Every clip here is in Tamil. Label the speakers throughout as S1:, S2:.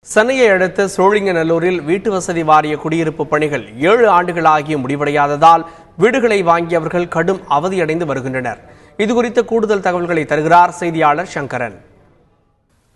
S1: சென்னையை அடுத்த சோழிங்கநல்லூரில் வீட்டு வசதி வாரிய குடியிருப்பு பணிகள் 7 ஆண்டுகளாகிய முடிவடையாததால் வீடுகளை வாங்கியவர்கள் கடும் அவதியடைந்து வருகின்றனர். இதுகுறித்த கூடுதல் தகவல்களை தருகிறார் செய்தியாளர் சங்கரன்.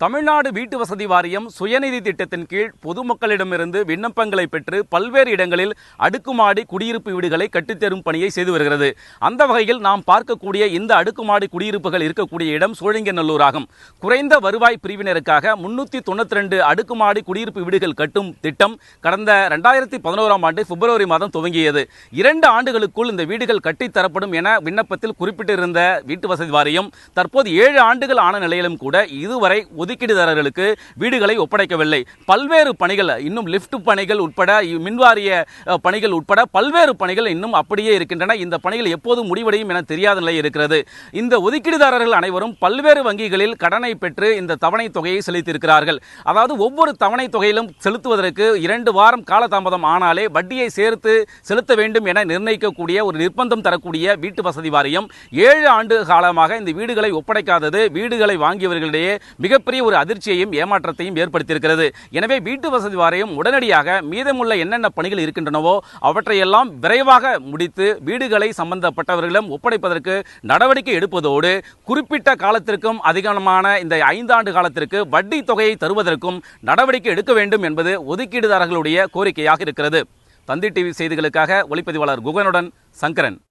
S2: தமிழ்நாடு வீட்டு வசதி வாரியம் சுயநிதி திட்டத்தின் கீழ் பொதுமக்களிடமிருந்து விண்ணப்பங்களை பெற்று பல்வேறு இடங்களில் அடுக்குமாடி குடியிருப்பு வீடுகளை கட்டித்தரும் பணியை செய்து வருகிறது. அந்த வகையில் நாம் பார்க்கக்கூடிய இந்த அடுக்குமாடி குடியிருப்புகள் இருக்கக்கூடிய இடம் சோழிங்கநல்லூர் ஆகும். குறைந்த வருவாய் பிரிவினருக்காக 392 அடுக்குமாடி குடியிருப்பு வீடுகள் கட்டும் திட்டம் கடந்த 2011ஆம் ஆண்டு பிப்ரவரி மாதம் துவங்கியது. 2 ஆண்டுகளுக்குள் இந்த வீடுகள் கட்டித்தரப்படும் என விண்ணப்பத்தில் குறிப்பிட்டிருந்த வீட்டு வசதி வாரியம் தற்போது 7 ஆண்டுகள் ஆன நிலையிலும் கூட இதுவரை ஒதுக்கீடுதாரர்களுக்கு வீடுகளை ஒப்படைக்கவில்லை. பல்வேறு பணிகள் இன்னும் லிப்ட் பணிகள் உட்பட மின்வாரிய பணிகள் உட்பட பல்வேறு பணிகள் இன்னும் அப்படியே இருக்கின்றன. இந்த பணிகள் எப்போது முடிவடையும் என தெரியாத நிலை இருக்கிறது. இந்த ஒதுக்கீடுதாரர்கள் அனைவரும் பல்வேறு வங்கிகளில் கடனை பெற்று இந்த தவணை தொகையை செலுத்தியிருக்கிறார்கள். அதாவது ஒவ்வொரு தவணை தொகையிலும் செலுத்துவதற்கு 2 வாரம் காலதாமதம் ஆனாலே வட்டியை சேர்த்து செலுத்த வேண்டும் என நிர்ணயிக்கக்கூடிய ஒரு நிர்பந்தம் தரக்கூடிய வீட்டு வசதி வாரியம் 7 ஆண்டு காலமாக இந்த வீடுகளை ஒப்படைக்காதது வீடுகளை வாங்கியவர்களிடையே மிகப்பெரிய ஒரு அதிர்ச்சியையும் ஏமாற்றத்தையும் ஏற்படுத்தியிருக்கிறது. எனவே வீட்டு வசதி வாரியம் உடனடியாக மீதமுள்ள என்னென்ன பணிகள் இருக்கின்றனவோ அவற்றையெல்லாம் விரைவாக முடித்து வீடுகளை சம்பந்தப்பட்டவர்களிடம் ஒப்படைப்பதற்கு நடவடிக்கை எடுப்பதோடு குறிப்பிட்ட காலத்திற்கும் அதிகமான இந்த 5 ஆண்டு காலத்திற்கு வட்டி தொகையை தருவதற்கும் நடவடிக்கை எடுக்க வேண்டும் என்பது ஒதுக்கீடுதாரர்களுடைய கோரிக்கையாக இருக்கிறது. தந்தி டிவி செய்திகளுக்காக ஒளிப்பதிவாளர் குகனுடன் சங்கரன்.